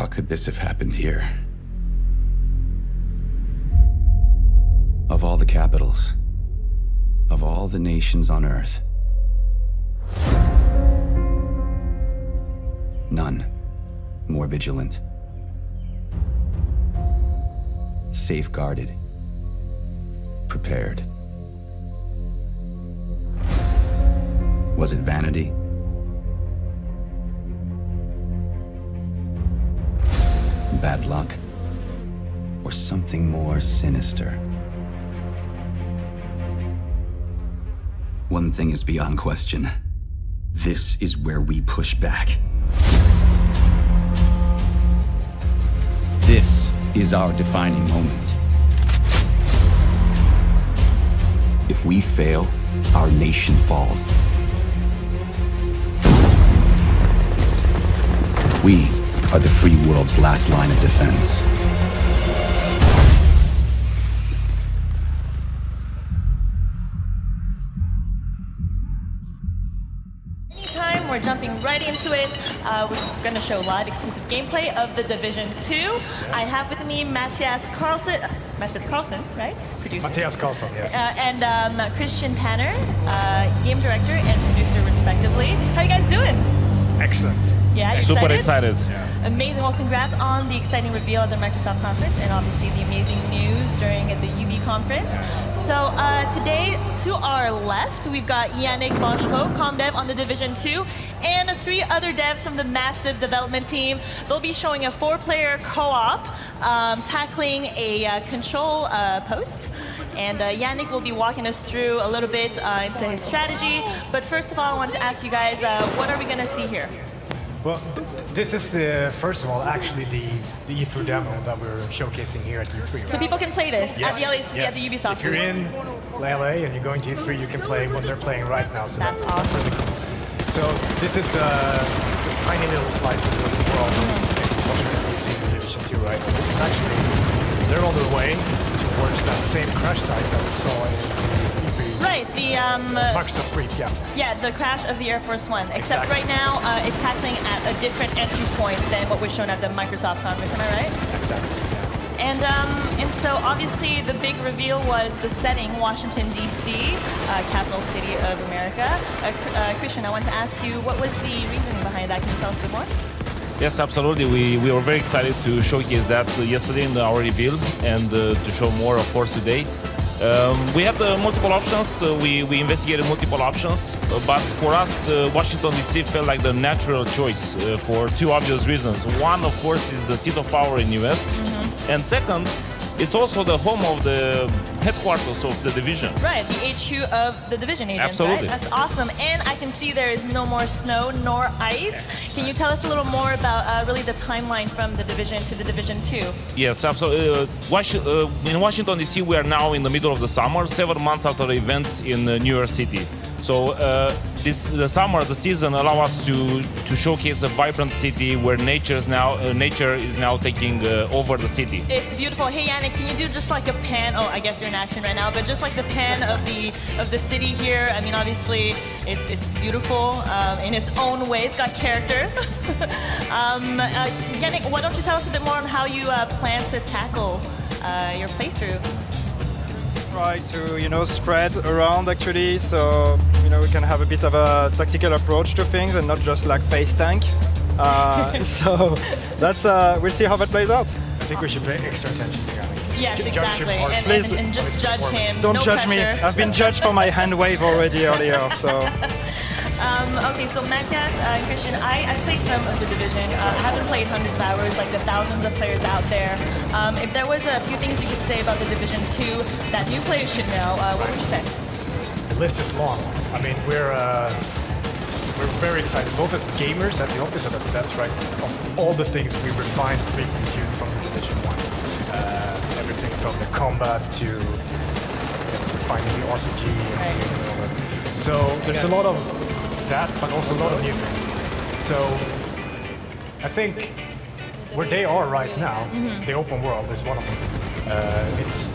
How could this have happened here? Of all the capitals, of all the nations on Earth, none more vigilant, safeguarded, prepared. Was it vanity? Bad luck? Or something more sinister? One thing is beyond question. This is where we push back. This is our defining moment. If we fail, our nation falls. We are the free world's last line of defense. Anytime, we're jumping right into it. We're going to show live exclusive gameplay of The Division 2. I have with me Mattias Karlsson, right? Producer. Mattias Karlsson, yes. And Christian Panner, game director and producer respectively. How you guys doing? Excellent. Yeah, you Super excited? excited. Amazing. Well, congrats on the exciting reveal at the Microsoft conference and obviously the amazing news during the UB conference. So today, to our left, we've got Yannick Bonchko, comm dev on The Division 2, and 3 other devs from the massive development team. They'll be showing a 4-player co-op tackling a control post. And Yannick will be walking us through a little bit into his strategy. But first of all, I wanted to ask you guys, what are we going to see here? Well, this is, first of all, actually the E3 demo that we're showcasing here at E3. So people can play this at the LAC, at the Ubisoft. If you're in LA and you're going to E3, you can play what they're playing right now. So That's awesome. really cool. So this is a tiny little slice of the world in Washington, D.C. in Division 2, right? This is actually, they're on their way towards that same crash site that we saw in E3. Right, the Microsoft brief, yeah. Yeah, the crash of the Air Force One. Except Exactly. right now, it's happening at a different entry point than what was shown at the Microsoft conference. Am I right? Exactly. Yeah. And so obviously the big reveal was the setting, Washington D.C., capital city of America. Christian, I want to ask you, what was the reasoning behind that? Can you tell us a bit more? Yes, absolutely. We were very excited to showcase that yesterday in our reveal and to show more, of course, today. We had multiple options. We investigated multiple options, but for us, Washington D.C. felt like the natural choice for 2 obvious reasons. One, of course, is the seat of power in US, and second, it's also the home of the headquarters of the Division. Right, the HQ of the Division agents, Absolutely. right? That's awesome. And I can see there is no more snow nor ice. Can you tell us a little more about really the timeline from the Division to the Division 2? Yes, absolutely. In Washington, D.C., we are now in the middle of the summer, 7 months after the events in New York City. So the summer, the season, allow us to showcase a vibrant city where nature is now taking over the city. It's beautiful. Hey, Yannick, can you do just like a pan? Oh, I guess you're in action right now, but just like the pan of the city here. I mean, obviously, it's beautiful in its own way. It's got character. Yannick, why don't you tell us a bit more on how you plan to tackle your playthrough? Try to, spread around actually, so, we can have a bit of a tactical approach to things and not just like face tank. So that's, we'll see how that plays out. I think we should pay extra attention to Yannick. Yes, Judge him exactly. harshly. Please. And just judge him. Don't no judge me. pressure. I've been judged for my hand wave already earlier, so. Okay, so Mattias, Christian, I played some of the Division. I haven't played hundreds of hours like the thousands of players out there. If there was a few things you could say about the Division 2 that new players should know, what would you say? The list is long. I mean, we're very excited, both as gamers at the office and as devs, right? Of all the things we refined, tuned from the Division 1. Everything from the combat to refining the RPG. Right. So there's a lot of that, but also a lot of new things. So I think where they are right now, the open world is one of them. It's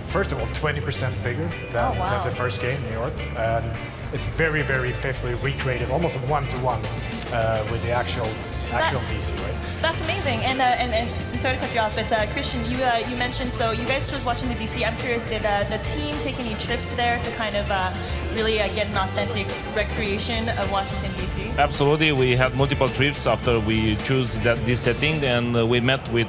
first of all 20% bigger than the first game, New York. And it's very, very faithfully recreated, almost one-to-one with the actual actual DC, right? That's amazing. And sorry to cut you off, but Christian, you mentioned, so you guys chose Washington DC. I'm curious, did the team take any trips there to kind of really get an authentic recreation of Washington DC? Absolutely, we had multiple trips after we chose this setting, and we met with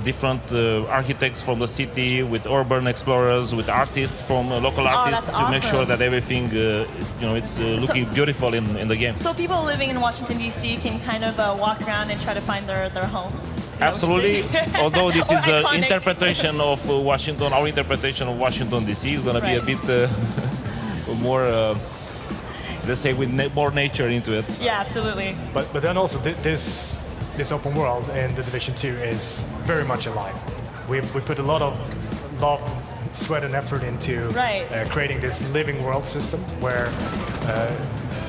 different architects from the city, with urban explorers, with artists from local artists that's to make sure awesome. that everything, it's looking beautiful in the game. So people living in Washington DC can kind of walk around and try to find their homes. you know? Absolutely. Although this Or is an iconic. interpretation of Washington, our interpretation of Washington DC is going to be a Right. bit more, let's say, with more nature into it. Yeah, absolutely. But then also this open world in the Division 2 is very much alive. We put a lot of love, sweat, and effort into Right. creating this living world system where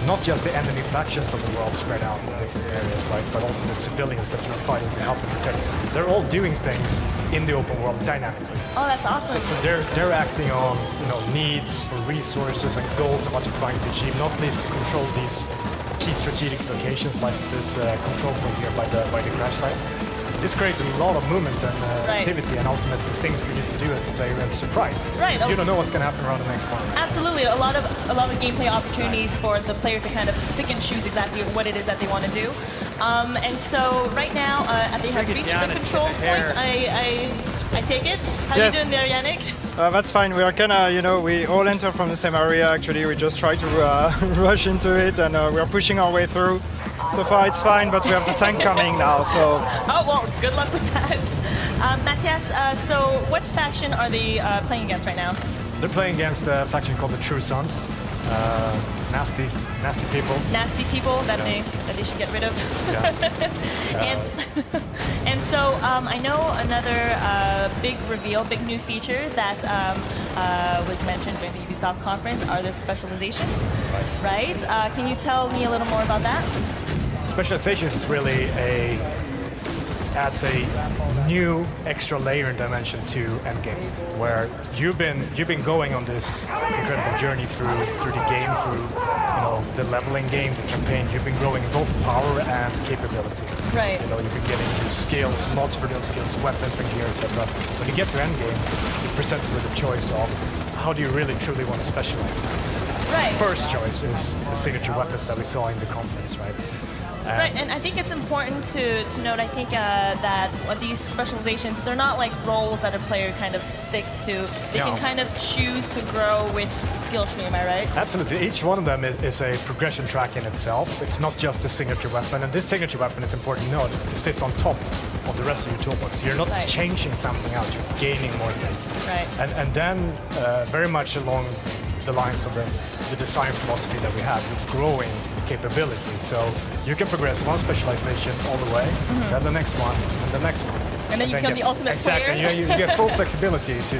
not just the enemy factions of the world spread out in different areas, right, but also the civilians that you're fighting to help and protect. They're all doing things in the open world dynamically. Oh, that's awesome. So they're acting on needs for resources and goals of what you're trying to achieve, not least to control these key strategic locations like this control point here by the crash site. This creates a lot of movement and Right. activity and ultimately things for you to do as a player and surprise. Right. You don't know what's going to happen around the next corner. Absolutely, a lot of gameplay opportunities for the player to kind of pick and choose exactly what it is that they want to do. And so right now, they have reached the control point. I take it. How Yes. you doing there, Yannick? That's fine. We are kinda, we all enter from the same area. Actually, we just try to rush into it, and we are pushing our way through. So far, it's fine, but we have the tank coming now. So Oh well, good luck with that. Matthias, so what faction are they playing against right now? They're playing against a faction called the True Sons. Nasty people. Nasty people that they should get rid of. Yeah. And so I know another big reveal, big new feature that was mentioned during the Ubisoft conference are the specializations, right? Can you tell me a little more about that? Specializations is really adds a new extra layer and dimension to Endgame, where you've been going on this incredible journey through the game, through the leveling game, the campaign. You've been growing in both power and capability. Right. You've been getting new skills, mods for those skills, weapons and gear, etc. When you get to Endgame, you're presented with a choice of how do you really truly want to specialize. Right. First choice is the signature weapons that we saw in the conference, right? Right, and I think it's important to note, I think that these specializations, they're not like roles that a player kind of sticks to. They can No. kind of choose to grow which skill tree, am I right? Absolutely. Each one of them is a progression track in itself. It's not just a signature weapon. And this signature weapon, is important to note, it sits on top of the rest of your toolbox. You're not Right. changing something out, you're gaining more things. Right. And then, very much along the lines of the design philosophy that we have, you're growing capability. So you can progress one specialization all the way, then the next one, and the next one. And then you become the ultimate exactly. player. You get full flexibility to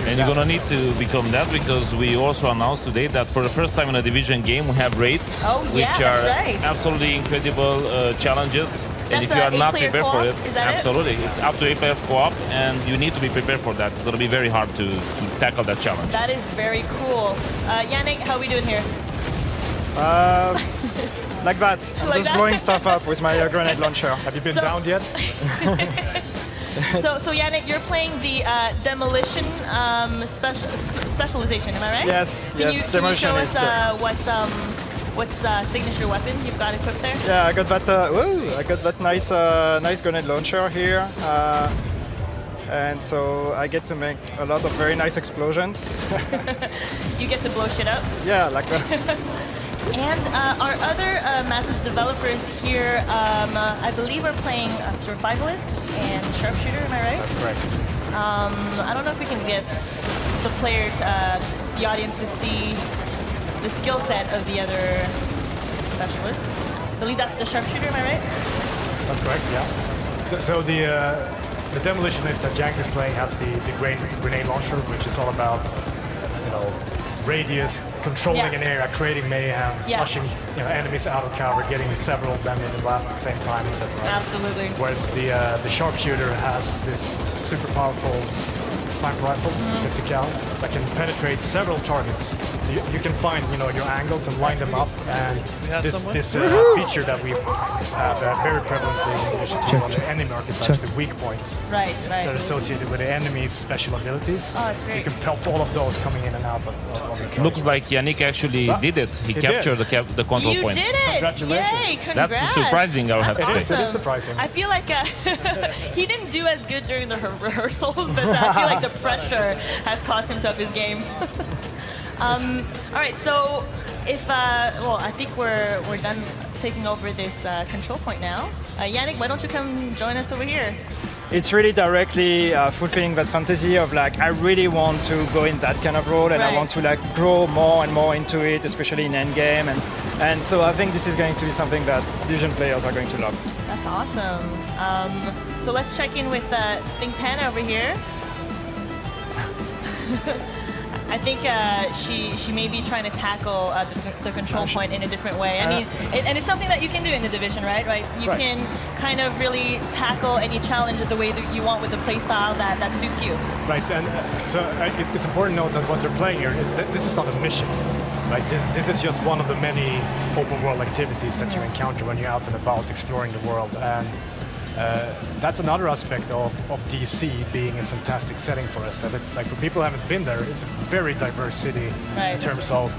And you're gonna need to become that because we also announced today that for the first time in a Division game we have raids, Oh, yeah, which that's are right. absolutely incredible challenges. And That's if you are not 8-player prepared for co-op? it, Is that it? absolutely, it's up to 8-player co-op, and you need to be prepared for that. It's gonna be very hard to tackle that challenge. That is very cool. Yannick, how are we doing here? like that, I'm Like just that? blowing stuff up with my grenade launcher. Have you been So- downed yet? So Yannick, you're playing the demolition specialization, am I right? Yes, Can yes, you show demolition us is what's signature weapon you've got equipped there? Yeah, I got that. I got that nice grenade launcher here, and so I get to make a lot of very nice explosions. You get to blow shit up. Yeah, like that. And our other massive developers here, I believe, are playing Survivalist and Sharpshooter. Am I right? That's correct. I don't know if we can get the player, the audience, to see the skill set of the other specialists. I believe that's the Sharpshooter. Am I right? That's correct, yeah. So the demolitionist that Jank is playing has the grenade launcher, which is all about radius, controlling Yeah. an area, creating mayhem, Yeah. flushing enemies out of cover, getting several of them in the blast at the same time, etc. Absolutely. Whereas the sharpshooter has this super powerful sniper rifle, 50 cal, that can penetrate several targets. So you can find, your angles and line them up. And this feature that we have very prevalently in Division 2 on the enemy archetypes, the weak points Right. that are associated with the enemy's special abilities. Oh, it's great. You can pelt all of those coming in and out of the target. Looks like Yannick actually did it. He He captured did. the control You point. did it! Congratulations. Yay, congrats. That's surprising, I'll have to It say. is surprising. I feel like he didn't do as good during the rehearsals, but I feel like the pressure has cost him to up his game. All right, so if I think we're done taking over this control point now. Yannick, why don't you come join us over here? It's really directly fulfilling that fantasy of like, I really want to go in that kind of role and Right. I want to like grow more and more into it, especially in endgame. And so I think this is going to be something that Division players are going to love. That's awesome. So let's check in with Think Pan over here. I think she may be trying to tackle the control point in a different way. I mean, and it's something that you can do in the division, right? You Right. can kind of really tackle any challenge the way that you want with the playstyle that suits you. Right, and so it's important to note that what they're playing here, this is not a mission. Right, this is just one of the many open world activities that you encounter when you're out and about exploring the world. And that's another aspect of DC being a fantastic setting for us. That it's like, for people who haven't been there, it's a very diverse city Right. in terms of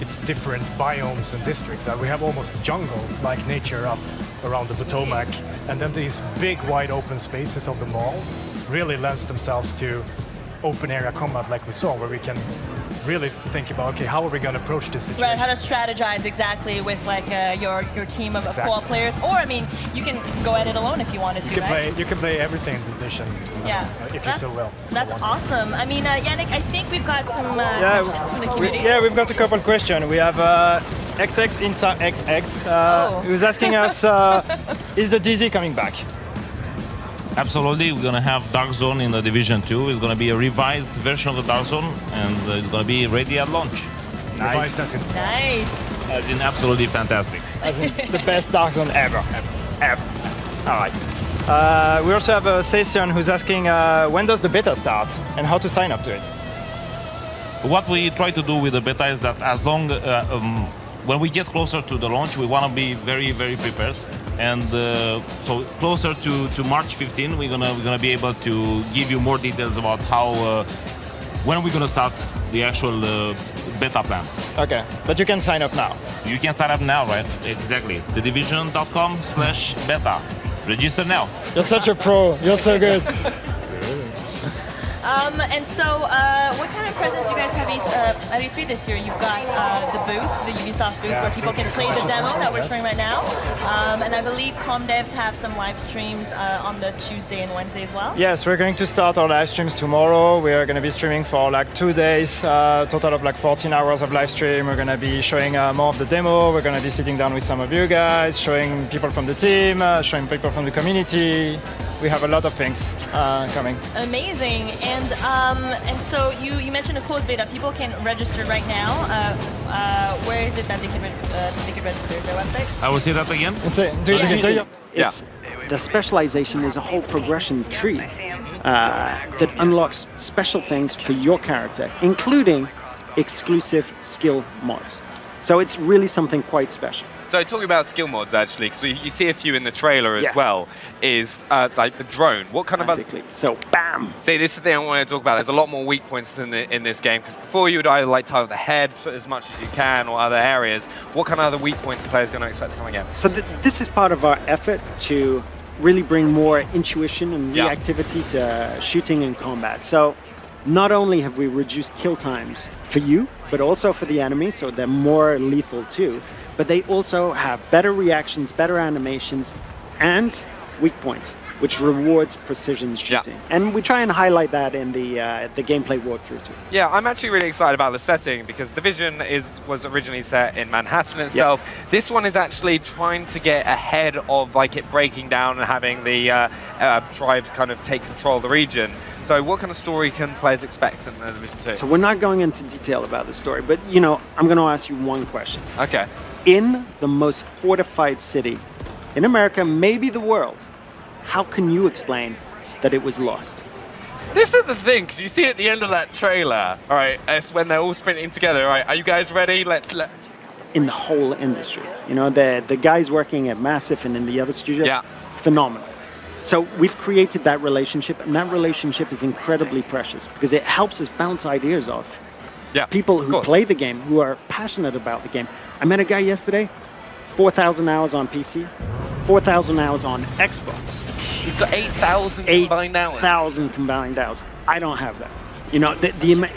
its different biomes and districts. We have almost jungle-like nature up around the Potomac, and then these big wide open spaces of the mall really lends themselves to open area combat like we saw, where we can really think about, okay, how are we going to approach this situation? Right, how to strategize exactly with like your team of Exactly. co-op players, or I mean, you can go at it alone if you wanted to, right? You can play everything in the Division, Yeah, if you so will. That's awesome. I mean, Yannick, I think we've got some questions from the community. We've got a couple questions. We have XX Insa XX Oh. who's asking us, is the DZ coming back? Absolutely, we're gonna have Dark Zone in the Division 2. It's gonna be a revised version of the Dark Zone, and it's gonna be ready at launch. Revised as in Nice. As in absolutely fantastic. The best Dark Zone ever. All right. We also have a session who's asking when does the beta start and how to sign up to it. What we try to do with the beta is that as long when we get closer to the launch, we want to be very, very prepared. And so closer to March 15, we're gonna be able to give you more details about how when we're gonna start the actual beta plan. Okay, but you can sign up now. You can sign up now, right? Exactly. thedivision.com/beta. Register now. You're such a pro. You're so good. And so, what kind of presents you guys have at E3 this year? You've got the booth, the Ubisoft booth, where people can play the demo that we're showing right now. And I believe ComDevs have some live streams on the Tuesday and Wednesday as well. Yes, we're going to start our live streams tomorrow. We are going to be streaming for like 2 days, total of like 14 hours of live stream. We're going to be showing more of the demo. We're going to be sitting down with some of you guys, showing people from the team, showing people from the community. We have a lot of things coming. Amazing. And so you mentioned a closed beta. People can register right now. Where is it that they can register? Is there a website? I will say that again. Do you register? It's the specialization is a whole progression tree that unlocks special things for your character, including exclusive skill mods. So it's really something quite special. So talking about skill mods, actually, because you see a few in the trailer as Yeah. well, is like the drone. What kind of... Basically. So bam! See, this is the thing I want to talk about. There's a lot more weak points in this game, because before you would either like target the head for as much as you can or other areas. What kind of other weak points are players going to expect to come against? So this is part of our effort to really bring more intuition and Yeah. reactivity to shooting and combat. So not only have we reduced kill times for you, but also for the enemy, so they're more lethal too, but they also have better reactions, better animations, and weak points, which rewards precision shooting. And we try and highlight that in the gameplay walkthrough too. Yeah, I'm actually really excited about the setting, because Division was originally set in Manhattan itself. This one is actually trying to get ahead of like it breaking down and having the tribes kind of take control of the region. So what kind of story can players expect in Division 2? So we're not going into detail about the story, but you know, I'm going to ask you one question. Okay. In the most fortified city in America, maybe the world, how can you explain that it was lost? This is the thing, 'cause you see at the end of that trailer, all right, it's when they're all sprinting together, all right, are you guys ready? Let's In the whole industry, you know, the guys working at Massive and in the other studio, Yeah. phenomenal. So we've created that relationship, and that relationship is incredibly precious because it helps us bounce ideas off Yeah, people of who course. play the game, who are passionate about the game. I met a guy yesterday, 4,000 hours on PC, 4,000 hours on Xbox. He's got 8,000 combined hours. 8,000 combined hours. I don't have that. You know,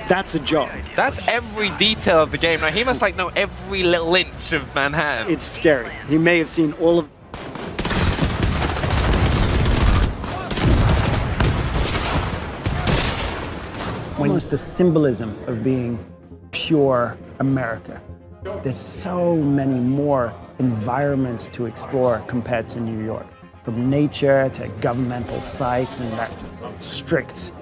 that's a job. That's every detail of the game. Now, he must like know every little inch of Manhattan. It's scary. You may have seen all of almost the symbolism of being pure America. There's so many more environments to explore compared to New York. From nature to governmental sites and that strict,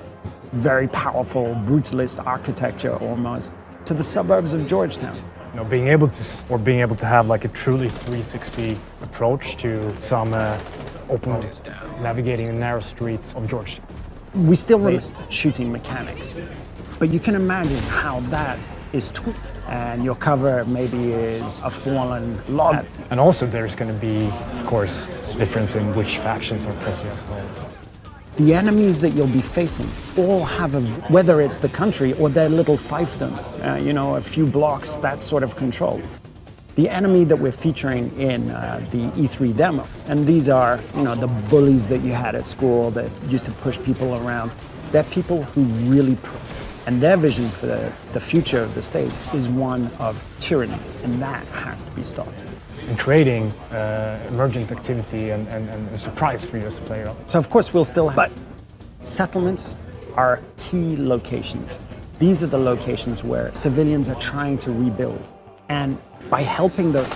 very powerful, brutalist architecture almost, to the suburbs of Georgetown. You know, being able to have like a truly 360 approach to some open navigating the narrow streets of Georgetown. We still released shooting mechanics, but you can imagine how that is tweaked. And your cover maybe is a fallen log. And also there's going to be, of course, difference in which factions are present as well. The enemies that you'll be facing all have whether it's the country or their little fiefdom, you know, a few blocks, that sort of control. The enemy that we're featuring in the E3 demo, and these are, you know, the bullies that you had at school that used to push people around. They're people who really, and their vision for the future of the States is one of tyranny, and that has to be stopped. And creating emergent activity and a surprise for you as a player. So of course we'll still have, but settlements are key locations. These are the locations where civilians are trying to rebuild. And by helping those,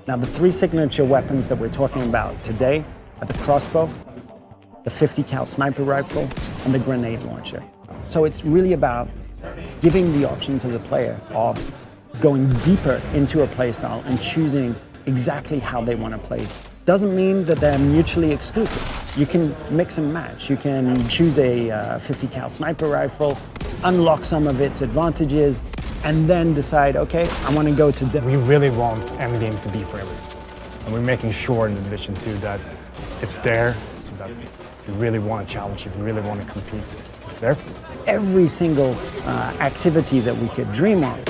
now the three signature weapons that we're talking about today are the crossbow, the 50 cal sniper rifle, and the grenade launcher. So it's really about giving the option to the player of going deeper into a playstyle and choosing exactly how they want to play. Doesn't mean that they're mutually exclusive. You can mix and match. You can choose a 50 cal sniper rifle, unlock some of its advantages, and then decide, okay, I want to go to... We really want Endgame to be for everyone. And we're making sure in the Division 2 that it's there, so that if you really want to challenge, if you really want to compete, it's there for you. Every single activity that we could dream of.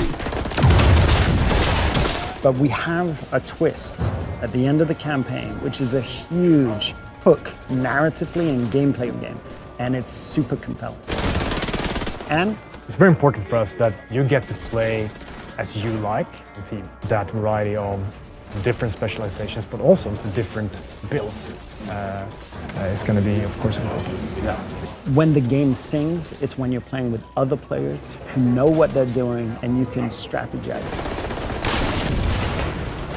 But we have a twist at the end of the campaign, which is a huge hook narratively and gameplay in the game. And it's super compelling. And it's very important for us that you get to play as you like the team. That variety of different specializations, but also the different builds is going to be, of course, important. Yeah. When the game sings, it's when you're playing with other players who know what they're doing and you can strategize.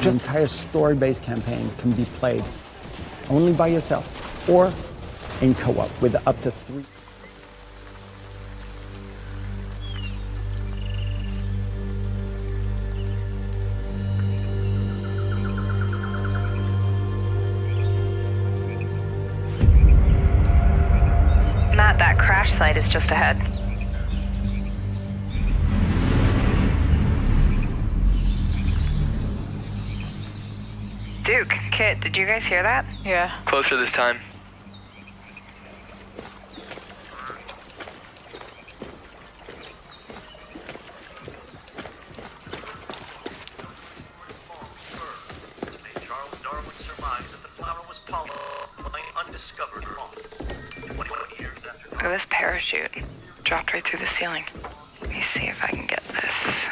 The entire story-based campaign can be played only by yourself or in co-op with up to 3. Matt, that crash site is just ahead. Duke, Kit, did you guys hear that? Yeah. Closer this time. Charles Darwin surmised that the flower was pollen by an undiscovered moth. 21 years after Look at this parachute. Dropped right through the ceiling. Let me see if I can get this.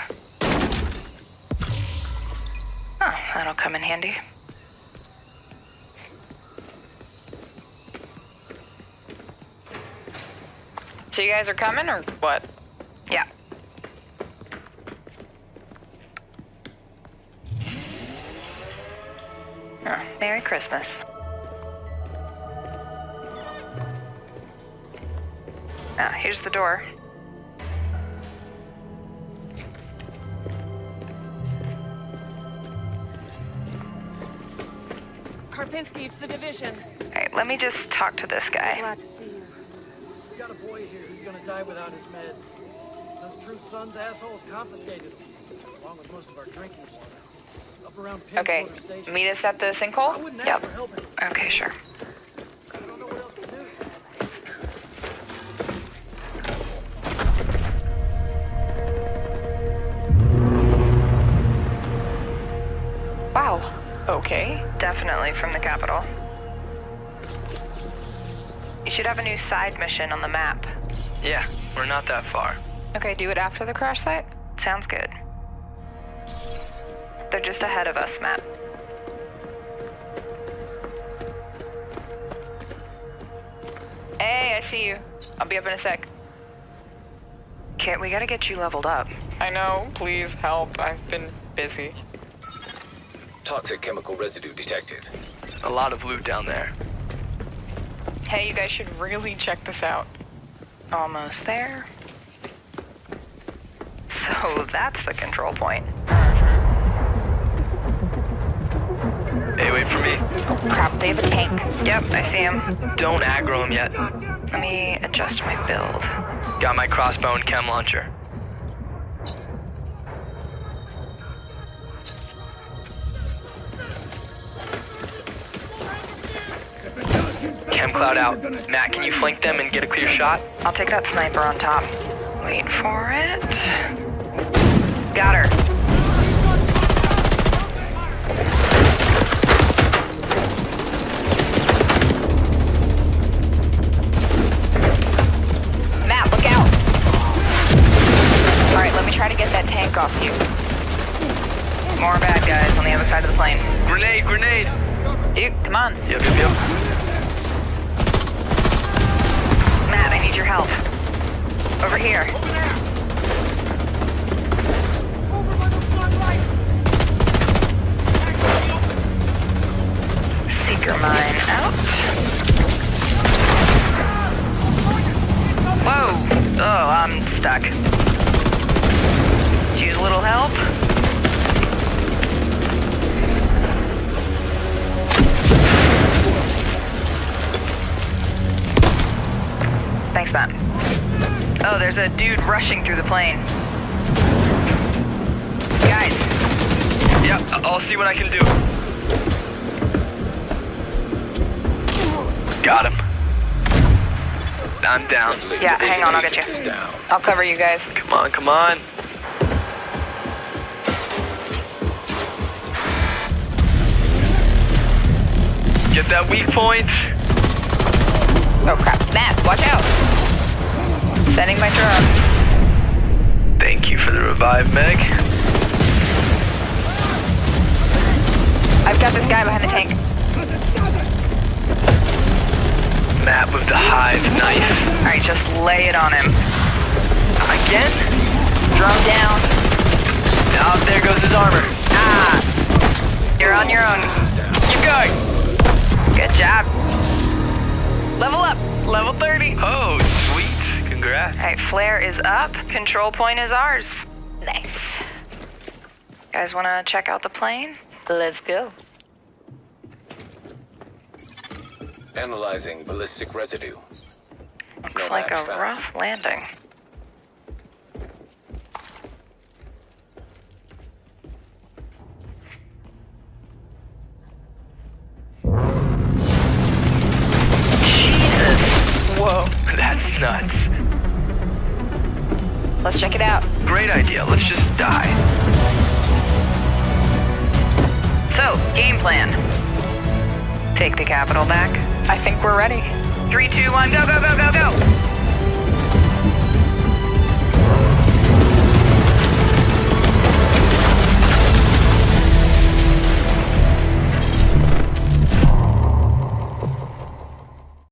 Oh, that'll come in handy. So you guys are coming or what? Yeah. Oh, Merry Christmas. Now, here's the door. Karpinski, it's the Division. All right, let me just talk to this guy. Glad to see you. We got a boy here who's gonna die without his meds. Those True Sons assholes confiscated him, along with most of our drinking water. Up around Okay, Pinwater Station. meet us at the I sinkhole? wouldn't Yep. ask for help anymore. Okay, sure. I don't know what else to do. Wow. Okay. Definitely from the capital. You should have a new side mission on the map. Yeah, we're not that far. Okay, do it after the crash site? Sounds good. They're just ahead of us, Matt. Hey, I see you. I'll be up in a sec. Kit, we gotta get you leveled up. I know, please help. I've been busy. Toxic chemical residue detected. A lot of loot down there. Hey, you guys should really check this out. Almost there. So that's the control point. Hey, wait for me. Crap, they have a tank. Yep, I see him. Don't aggro him yet. Let me adjust my build. Got my crossbow and chem launcher. Chem cloud out. Matt, can you flank them and get a clear shot? I'll take that sniper on top. Wait for it. Got her. Matt, look out! Alright, let me try to get that tank off you. More bad guys on the other side of the plane. Grenade, grenade! Dude, come on. Yep. Matt, I need your help. Over here. Seeker mine out. Whoa! Oh, I'm stuck. Use a little help. Thanks, Matt. Oh, there's a dude rushing through the plane. Guys. Yep, I'll see what I can do. Got him. I'm down. Yeah, hang on, I'll get you. I'll cover you guys. Come on, come on. Get that weak point. Oh crap. Matt, watch out! Sending my drone. Thank you for the revive, Meg. I've got this guy behind the tank. Map of the hive, nice. Alright, just lay it on him. Again? Drone down. Now there goes his armor. Ah! You're on your own. Keep going. Good job. Level up. Level 30. Oh, sweet. Congrats. Alright, flare is up. Control point is ours. Nice. Guys wanna check out the plane? Let's go. Analyzing ballistic residue. Looks No like a match found. rough landing. Jesus! Whoa, that's nuts. Let's check it out. Great idea. Let's just die. So, game plan. Take the capital back. I think we're ready. 3, 2, 1, go, go, go, go, go!